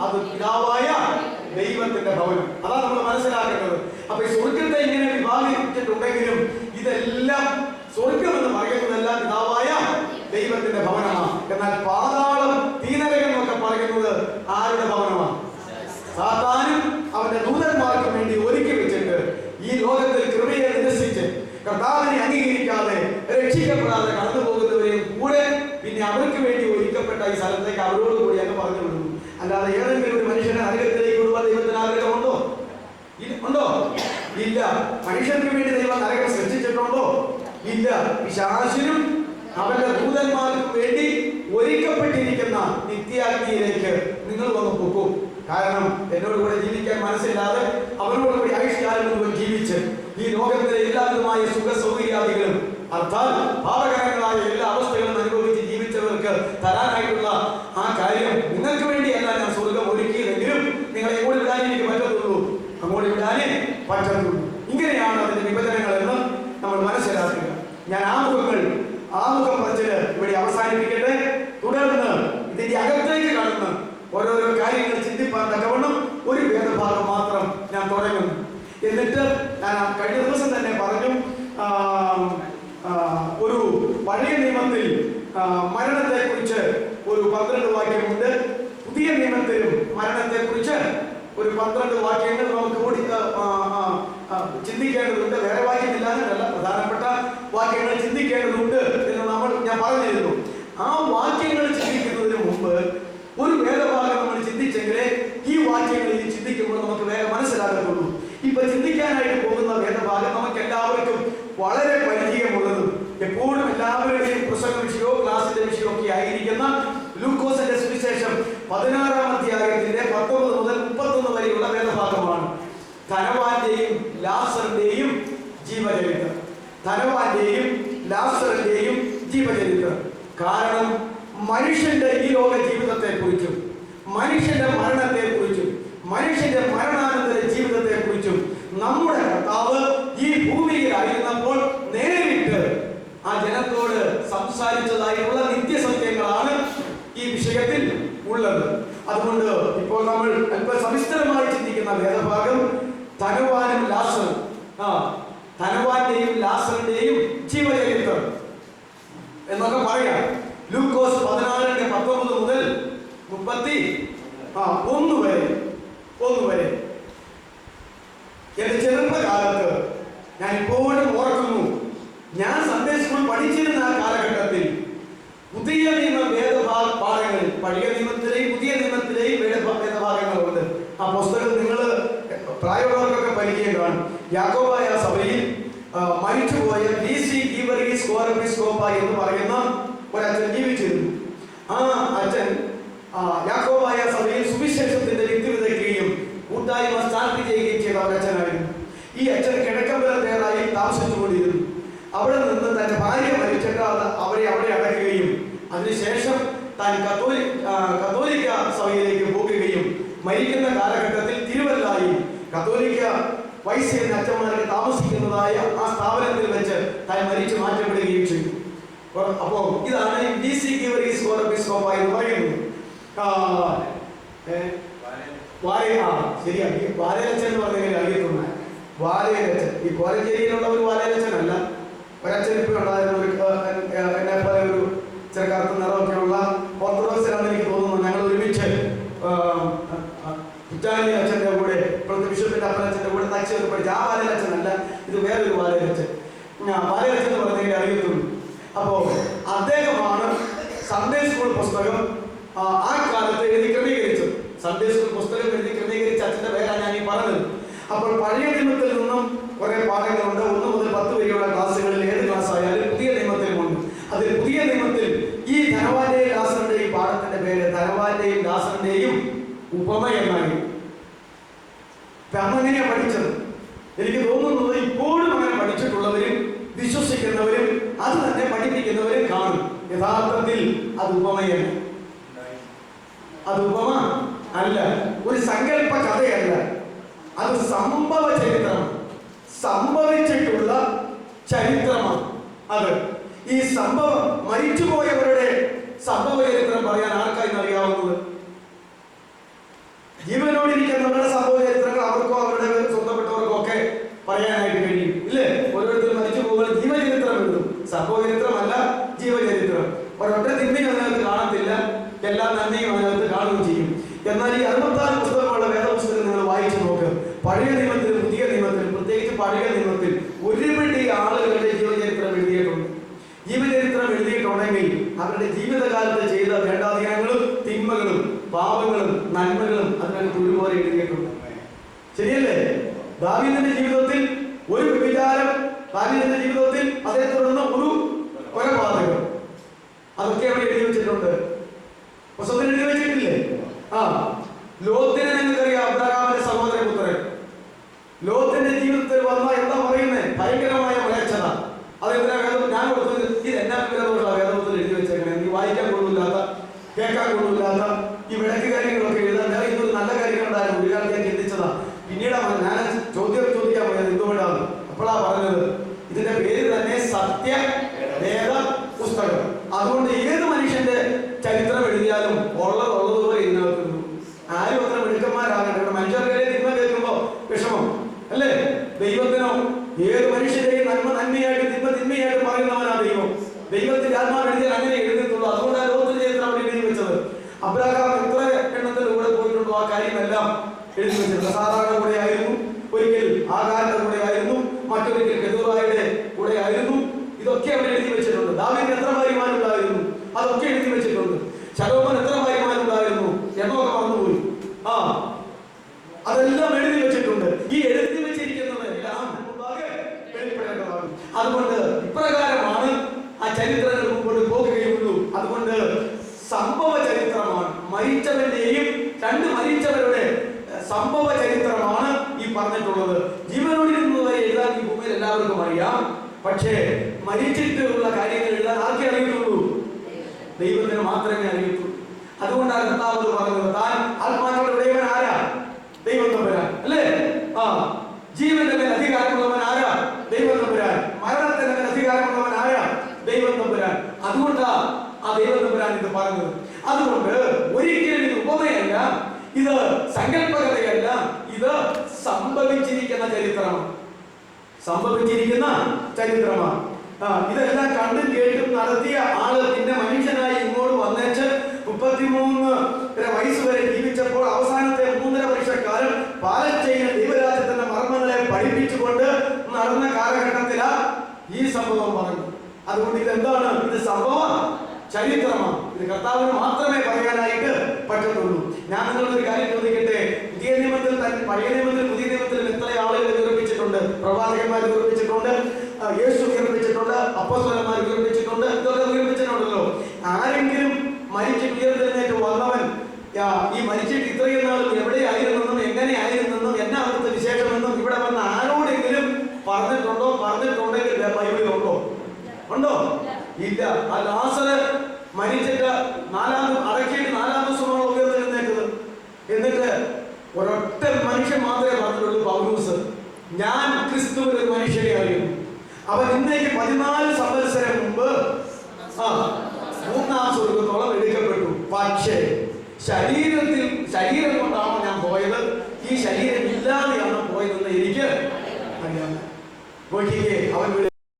അത് പിതാവായ ദൈവത്തിന്റെ ഭവനം. അതാണ് നമ്മൾ മനസ്സിലാക്കേണ്ടത്. അപ്പൊ ഈ സ്വർഗത്തെ താമസിച്ചിട്ടുണ്ടെങ്കിലും ഇതെല്ലാം സ്വർഗം എന്ന് പറയുന്നതെല്ലാം പിതാവായ ദൈവത്തിന്റെ ഭവനമാണ്. എന്നാൽ പാതാളം, തീനരകം എന്നൊക്കെ പറയുന്നത് ആരുടെ ഭവനമാണ്? സാത്താനും അവന്റെ ദൂതന്മാർക്കും വേണ്ടി ഒരുക്കി വെച്ചിട്ട് ഈ ലോകത്തിൽ കൃപയെ നിരസിച്ച് കർത്താവിനെ അംഗീകരിക്കാതെ രക്ഷിക്കപ്പെടാതെ കടന്നു പോകുന്നവരെയും കൂടെ പിന്നെ അവർക്ക് വേണ്ടി ഒരുക്കപ്പെട്ട ഈ സ്ഥലത്തേക്ക് അവരോട് കൂടി അങ്ങ് പറഞ്ഞു വിടുന്നു. അല്ലാതെ ഏതെങ്കിലും ഒരു മനുഷ്യനെ നരകത്തിലേക്ക് വിടുവാൻ ദൈവത്തിന് ആഗ്രഹമുണ്ടോ? ഉണ്ടോ? ഇല്ല. മനുഷ്യർക്ക് വേണ്ടി ദൈവം നരകം സൃഷ്ടിച്ചിട്ടുണ്ടോ? ഇല്ല. പിശാചിനും അവന്റെ ദൂതന്മാർക്കും വേണ്ടി ഒരുക്കപ്പെട്ടിരിക്കുന്ന നിത്യാഗ്നിയിലേക്ക് നിങ്ങൾ വന്ന് പോകും. കാരണം എന്നോട് കൂടെ ജീവിക്കാൻ മനസ്സില്ലാതെ അവരോട് കൂടി ആയുഷ്കാലം മുഴുവൻ ജീവിച്ച് ഈ ലോകത്തിലെ എല്ലാവിധമായ സുഖ സൗകര്യാദികളും അർത്ഥാൽ പാപകരങ്ങളായ എല്ലാ അവസ്ഥകളും അനുഭവിച്ച് ജീവിച്ചവർക്ക് തരാനായിട്ടുള്ള ആ കാര്യം നിങ്ങൾക്ക് വേണ്ടിയല്ല ഞാൻ സ്വർഗം ഒരുക്കിയതെങ്കിലും നിങ്ങളെ എങ്ങോട്ട് വിടാനേ എനിക്ക് പറ്റത്തുള്ളൂ, അങ്ങോട്ട് വിടാനേ പറ്റത്തുള്ളൂ. ഇങ്ങനെയാണ് അതിന്റെ വിഭജനങ്ങൾ എന്ന് നമ്മൾ മനസ്സിലാക്കുക. ഞാൻ ആമുഖം പറച്ചില് ഇവിടെ അവസാനിപ്പിക്കട്ടെ. തുടർന്ന് ഇതിന്റെ അകത്തേക്ക് കടന്ന് ഓരോരോ കാര്യങ്ങൾ ചിന്തിപ്പാൻ തക്കവണ്ണം ഒരു വേദഭാഗം മാത്രം ഞാൻ തുടങ്ങുന്നു. എന്നിട്ട് ഞാൻ കഴിഞ്ഞ ദിവസം തന്നെ പറഞ്ഞു, ഒരു പഴയ നിയമത്തിൽ മരണത്തെ കുറിച്ച് ഒരു 12 വാക്യമുണ്ട്. പുതിയ നിയമത്തിലും മരണത്തെ കുറിച്ച് ഒരു 12 വാക്യങ്ങൾ നമുക്ക് കൂടി ചിന്തിക്കേണ്ടതുണ്ട്. വേറെ വാക്യമില്ലാന്നല്ല, പ്രധാനപ്പെട്ട വാക്യങ്ങൾ ചിന്തിക്കേണ്ടതുണ്ട് എന്ന് ഞാൻ പറഞ്ഞിരുന്നു. ആ വാക്യങ്ങൾ ചിന്തിക്കുന്നതിന് മുമ്പ് ഒരു വേദഭാഗം നമ്മൾ ചിന്തിച്ചെങ്കിലേ ഈ വാക്യങ്ങളിൽ ചിന്തിക്കുമ്പോൾ നമുക്ക് വേഗം മനസ്സിലാകത്തുള്ളൂ. ഇപ്പൊ ചിന്തിക്കാനായിട്ട് പോകുന്ന വേദഭാഗം നമുക്ക് എല്ലാവർക്കും വളരെ പരിചയമുള്ളതും എപ്പോഴും എല്ലാവരുടെയും പുസ്തക വിഷയവും ക്ലാസിന്റെ വിഷയവും ഒക്കെ ആയിരിക്കുന്ന ലൂക്കോസിന്റെ സുവിശേഷം 16-ാം അധ്യായത്തിന്റെ 19 മുതൽ 31 വരെയുള്ള വേദഭാഗമാണ്. ധനവാന്റെയും ലാസറിന്റെയും ജീവചരിത്രം. ധനവാന്റെയും ലാസറിന്റെയും ജീവചരിത്രം. കാരണം മനുഷ്യന്റെ ഈ ലോക ജീവിതത്തെ കുറിച്ചും മനുഷ്യന്റെ മരണത്തെ കുറിച്ചും മനുഷ്യന്റെ മരണാനന്തര ജീവിതത്തെ കുറിച്ചും നമ്മുടെ കർത്താവ് ഈ ഭൂമിയിലായിരുന്നപ്പോൾ നേരിട്ട് ആ ജനത്തോട് സംസാരിച്ചതായിട്ടുള്ള നിത്യസത്യങ്ങളാണ് ഈ വിഷയത്തിൽ ഉള്ളത്. അതുകൊണ്ട് ഇപ്പോൾ നമ്മൾ അല്പ സവിസ്തരമായി ചിന്തിക്കുന്ന വേദഭാഗം ധനവാനും ലാസറും, ധനവാന്റെയും ലാസറിന്റെയും ജീവചരിത്രം എന്നൊക്കെ പറയാം. ലൂക്കോസ് 16-19 മുതൽ 31 വരെ. എന്റെ ചെറുപ്പകാലത്ത് ഞാൻ ഇപ്പോഴും ഓർക്കുന്നു, ഞാൻ സൺഡേ സ്കൂൾ പഠിച്ചിരുന്ന ആ കാലഘട്ടത്തിൽ പുതിയ നിയമ വേദപാഠങ്ങളിൽ, പഴയ നിയമത്തിലെയും പുതിയ നിയമത്തിലെയും വേദഭാഗങ്ങളുണ്ട്. ആ പുസ്തകം നിങ്ങൾ പ്രായമുള്ളവർക്കൊക്കെ പരിചയം കാണും. യാക്കോബായ സഭയിൽ മരിച്ചുപോയ DC ഗീവർഗീസ് കോറെപ്പിസ്കോപ്പ എന്ന് പറയുന്ന ഒരച്ഛൻ ജീവിച്ചിരുന്നു. ആ അച്ഛൻ യാക്കോബായ സഭയിൽ സുവിശേഷത്തിന്റെ വിത്ത് വിതയ്ക്കുകയും കൂട്ടായ്മ സ്റ്റാർട്ട് ചെയ്യുകയും ചെയ്ത ഒരച്ഛനായിരുന്നു. ഈ അച്ഛൻ കിഴക്കമ്പലത്തേറായി താമസിച്ചുകൊണ്ടിരുന്നു. അവിടെ നിന്ന് തന്റെ ഭാര്യ മരിച്ചിട്ട് അവരെ അവിടെ അടയ്ക്കുകയും അതിനുശേഷം താൻ കത്തോലിക്ക സഭയിലേക്ക് പോകുകയും മരിക്കുന്ന കാലഘട്ടത്തിൽ തിരുവല്ലായി കത്തോലിക്ക വൈശ്യ അച്ഛന്മാർക്ക് താമസിക്കുന്നതായ ആ സ്ഥാപനത്തിൽ വെച്ച് താൻ മരിച്ചു മാറ്റപ്പെടുകയും ചെയ്തു. അപ്പോ ഇതാണ് DC ഗീവർഗീസ് കോറെപ്പിസ്കോപ്പ എന്ന് പറയുന്നത്. ശരിയാ, വാലയച്ചൻ എന്ന് പറഞ്ഞാൽ അറിയത്തുന്ന വാലയച്ചൻ. ഈ കോലഞ്ചേരിയിലുള്ള ഒരു വാലയച്ചനല്ല, ഒരച്ഛൻ ഇപ്പം ഉണ്ടായിരുന്ന എന്നെ പോലെ ഒരു ചെറുക്കാർത്ത നിറമൊക്കെയുള്ള ഓർത്തഡോക്സിലാണെന്ന് എനിക്ക് തോന്നുന്നു. ഞങ്ങൾ ഒരുമിച്ച് ഉച്ചാനി അച്ഛൻ്റെ കൂടെ, ഇപ്പോഴത്തെ ബിഷപ്പിന്റെ അപ്പനച്ഛൻ്റെ കൂടെ തച്ച് പഠിച്ച ആ വാലയച്ചനല്ല, ഇത് വേറൊരു വാലയച്ചൻ. വാലയച്ചൻ എന്ന് പറഞ്ഞാൽ അറിയത്തുള്ളൂ. അപ്പോ അദ്ദേഹമാണ് സൺഡേ സ്കൂൾ പുസ്തകം ആ കാലത്ത് എഴുതി ക്രമീകരിച്ചത്. സൺഡേ സ്കൂൾ പുസ്തകം എഴുതി ക്രമീകരിച്ച അച്ഛൻ്റെ പേരാണ് ഞാൻ ഈ പറഞ്ഞത്. അപ്പോൾ പഴയ നിയമത്തിൽ നിന്നും കുറെ പാഠങ്ങളുണ്ട്. 1 മുതൽ 10 വരെയുള്ള ക്ലാസ്സുകളിൽ ഏത് ക്ലാസ് ആയാലും പുതിയ നിയമത്തിലുമുണ്ട്. അതിൽ പുതിയ നിയമത്തിൽ ഈ ധനവാന്റെയും ലാസറിന്റെയും പാഠത്തിന്റെ പേര് ധനവാന്റെയും ലാസറിന്റെയും ഉപമ എന്നാണ്. അങ്ങനെയാ പഠിച്ചത്. എനിക്ക് തോന്നുന്നത് ഇപ്പോഴും അങ്ങനെ പഠിച്ചിട്ടുള്ളവരും വിശ്വസിക്കുന്നവരും അത് തന്നെ പഠിപ്പിക്കുന്നവരും കാണും. യഥാർത്ഥത്തിൽ അത് ഉപമയല്ല, അത് ഉപമ അല്ല, ഒരു സങ്കല്പ കഥയല്ല, അത് സംഭവ ചരിത്രമാണ്, സംഭവിച്ചിട്ടുള്ള ചരിത്രമാണ്. അത് ഈ സംഭവം മരിച്ചുപോയവരുടെ സംഭവ ചരിത്രം പറയാൻ ആർക്കായി അറിയാവുന്നത്? ജീവനോടിരിക്കുന്നവരുടെ സംഭവ ചരിത്രങ്ങൾ അവർക്കോ അവരുടെ സ്വന്തപ്പെട്ടവർക്കോ ഒക്കെ പറയാനായിട്ട് കഴിയും, ഇല്ലേ? സംഭവ ചരിത്രമല്ല, ജീവചരിത്രം. ഒരൊറ്റ തിന്മയും അതിനകത്ത് കാണത്തില്ല, എല്ലാ നന്മയും അതിനകത്ത് കാണുകയും ചെയ്യും. എന്നാൽ ഈ 64 പുസ്തകമുള്ള വേദപുസ്തകം നിങ്ങൾ വായിച്ചു നോക്ക്. പഴയ നിയമത്തിലും പുതിയ നിയമത്തിലും, പ്രത്യേകിച്ച് പഴയ നിയമത്തിൽ ഒരുപിടി ആളുകളുടെ ജീവചരിത്രം എഴുതിയിട്ടുണ്ട്. ജീവചരിത്രം എഴുതിയിട്ടുണ്ടെങ്കിൽ അവരുടെ ജീവിതകാലത്ത് ചെയ്ത വേണ്ടാധീനങ്ങളും തിന്മകളും പാപങ്ങളും നന്മകളും അതിനകത്ത് ഒരുപോലെ എഴുതിയിട്ടുണ്ട്. ശരിയല്ലേ? ദാവീദിന്റെ ജീവിതത്തിൽ ഒരു വ്യഭിചാരം, ദാവീദിന്റെ ജീവിതത്തിൽ അതേ തുടർന്ന് ഒരു കൊലപാതകം, അതൊക്കെ അവിടെ എഴുതി വെച്ചിട്ടുണ്ട്. പുസ്തകത്തിൽ എഴുതി വെച്ചിട്ടില്ലേ? ലോത്തിനെ നിങ്ങൾക്കറിയാം, അബ്രഹാമിന്റെ സഹോദരപുത്രൻ. ലോത്തിന്റെ ജീവിതത്തിൽ വന്ന എന്താ പറയുന്നത്? ഭയങ്കരമായ മ്ലേച്ഛത. അതെന്തിനാ ഞാൻ കൊടുത്തത്? ഇത് എന്നാ വിവരമുള്ള വേദപുസ്തകത്തിൽ എഴുതി വെച്ചേക്കണേ. നീ വായിക്കാൻ കൊള്ളില്ലാത്ത, കേൾക്കാൻ കൊള്ളില്ലാത്ത ഈ വിടക്ക് കാര്യങ്ങളൊക്കെ എഴുതാൻ വേറെ ഇതൊരു നല്ല കാര്യങ്ങളുണ്ടായിരുന്നു. ഒരു കാലത്ത് ഞാൻ ചിന്തിച്ചതാ. പിന്നീടാണ് ഞാൻ ചോദിക്കാൻ പോയത് എന്തുകൊണ്ടാണ്. അപ്പോഴാ പറഞ്ഞത് ഇതിന്റെ പേര് തന്നെ സത്യവേദ പുസ്തകം. അതുകൊണ്ട് ഏത് മനുഷ്യന്റെ ചരിത്രം എഴുതിയാലും ഉള്ളതുപോലെ ഇതിനകത്ത് ആരും അത്ര മിടുക്കന്മാരാകട്ടെ. മനുഷ്യർക്കെ തിന്മ കേൾക്കുമ്പോ വിഷമം അല്ലേ? ദൈവത്തിനോ ഏത് മനുഷ്യരെയും നന്മയായിട്ട് തിന്മയായിട്ട് പറയുന്നവനാ ദൈവം. ദൈവത്തിന്റെ ആത്മാവ് എഴുതിയാൽ അങ്ങനെ എഴുതിയിട്ടുള്ളൂ. അതുകൊണ്ടാണ് ലോകത്തിന്റെ ചരിത്രം അവിടെ എഴുതി വെച്ചത്. അബ്രഹാം എത്ര എണ്ണത്തിന്റെ കൂടെ പോയിട്ടുണ്ടോ ആ കാര്യമെല്ലാം എഴുതി വെച്ചിട്ടുണ്ട്. സാധാരണ കൂടെ ആയിരുന്നു, ഒരിക്കൽ ആകാരന്റെ കൂടെ ആയിരുന്നു, മറ്റൊരിക്കൽ കെതൂറായുടെ കൂടെ ആയിരുന്നു. ഇതൊക്കെ അവിടെ എഴുതി വെച്ചിട്ടുണ്ട്. ദാവീദിന് എത്ര ഭാര്യമാരുണ്ടായിരുന്നു അതൊക്കെ എഴുതി വെച്ചിട്ടുണ്ട്. ശലോമോൻ എത്ര ഭാര്യമാരുണ്ടായിരുന്നു എന്നൊക്കെ മറന്നുപോയി. അതെല്ലാം എഴുതി വെച്ചിട്ടുണ്ട്. ഈ എഴുതി വെച്ചിരിക്കുന്നതെല്ലാം വെളിപ്പെടേണ്ടതാണ്. അതുകൊണ്ട് ഇപ്രകാരമാണ് ആ ചരിത്രങ്ങൾ മുമ്പോട്ട് പോകുകയുള്ളൂ. അതുകൊണ്ട് സംഭവ ചരിത്രമാണ്, മരിച്ചവന്റെയും രണ്ട് മരിച്ചവരുടെ സംഭവ ചരിത്രമാണ് ഈ പറഞ്ഞിട്ടുള്ളത്. ജീവനോടിരുന്നവരെ എഴുതാൻ ഈ ഭൂമിയിൽ എല്ലാവർക്കും അറിയാം. പക്ഷേ മരിച്ചിട്ടുള്ള കാര്യങ്ങൾ എഴുതാൻ ആർക്കേ അറിയത്തുള്ളൂ? ദൈവത്തിന് മാത്രമേ അറിയത്തുള്ളൂ. അതുകൊണ്ടാണ് കർത്താവ് പറഞ്ഞത്, താൻ ആത്മാക്കളുടെ ഉടയവൻ ആരാ? ദൈവം തമ്പുരാൻ അല്ലേ? ജീവന്റെ മേൽ അധികാരമുള്ളവൻ ആരാ? ദൈവം തമ്പുരാൻ. മരണത്തിന്റെ മേൽ അധികാരമുള്ളവൻ ആരാ? ദൈവം തമ്പുരാൻ. അതുകൊണ്ടാ ആ ദൈവം തമ്പുരാൻ ഇത് പറഞ്ഞത്. അതുകൊണ്ട് ഒരിക്കലും ഇത് ഉപമയല്ല, ഇത് സങ്കല്പകതയല്ല, ഇത് സംഭവിച്ചിരിക്കുന്ന ചരിത്രമാണ്. സംഭവിച്ചിരിക്കുന്ന ചരിത്രമാണ്. ഇതെല്ലാം കണ്ടും കേട്ടും നടത്തിയ ആള് പിന്നെ മനുഷ്യനായി ഇങ്ങോട്ട് വന്നേച്ച് 33 വയസ്സ് വരെ ജീവിച്ചപ്പോൾ അവസാനത്തെ 3.5 വർഷക്കാലം പാലച്ചയിൽ ദൈവരാജ്യത്തിന്റെ മർമ്മങ്ങളെ പഠിപ്പിച്ചുകൊണ്ട് നടന്ന കാലഘട്ടത്തിലാ ഈ സംഭവം പറഞ്ഞു. അതുകൊണ്ട് ഇതെന്താണ്? ഇത് സംഭവ ചരിത്രമാണ്. ഇത് കർത്താവിന് മാത്രമേ പറയാനായിട്ട് പറ്റത്തുള്ളൂ. ഞാൻ നിങ്ങളൊരു കാര്യം ചോദിക്കട്ടെ. പുതിയ നിയമത്തിൽ തന്നെ, പഴയ നിയമത്തിൽ പുതിയ നിയമത്തിൽ എത്ര ആളുകൾ ഉയർപ്പിച്ചിട്ടുണ്ട്? പ്രവാചകന്മാർ ഉയർപ്പിച്ചിട്ടുണ്ട്, യേശു ഉയർപ്പിച്ചിട്ടുണ്ട്, അപ്പോസ്തലന്മാർ ഉയർപ്പിച്ചിട്ടുണ്ട്, ഇതൊക്കെ ഉയർപ്പിച്ചിട്ടുണ്ടല്ലോ. ആരെങ്കിലും മരിച്ച് ഉയർത്തെഴുന്നേറ്റ് വന്നവൻ ഈ മരിച്ചിട്ട് ഇത്രയും നാളും എവിടെയായിരുന്നെന്നും എങ്ങനെയായിരുന്നെന്നും എന്നാ അവിടുത്തെ വിശേഷമെന്നും ഇവിടെ വന്ന ആരോടെങ്കിലും പറഞ്ഞിട്ടുണ്ടോ? പറഞ്ഞിട്ടുണ്ടെങ്കിൽ ബൈബിളുണ്ടോ? ഉണ്ടോ? ഇല്ല. ആ ലാസറ് മരിച്ചിട്ട് അടക്കിയിട്ട് 4-ാം ദിവസമാണ് ഉയർത്തെഴുന്നേറ്റത്. എന്നിട്ട് ഒരൊറ്റ മനുഷ്യൻ മാത്രമേ പറഞ്ഞിട്ടുള്ളൂ, പൗലോസ്. ഞാൻ ക്രിസ്തുവിൽ ഒരു മനുഷ്യനെ അറിയുന്നു. അവൻ ഇന്നേക്ക് 14 സംവത്സരം മുമ്പ് 3-ാം സ്വർഗ്ഗത്തോളം എടുക്കപ്പെട്ടു. പക്ഷേ ശരീരം കൊണ്ടാണോ ഞാൻ പോയത്? ഈ ശരീരം ഇല്ലാതെയാണോ പോയതെന്ന് എനിക്ക് അറിയാം. നോക്കിക്കേ, അവൻ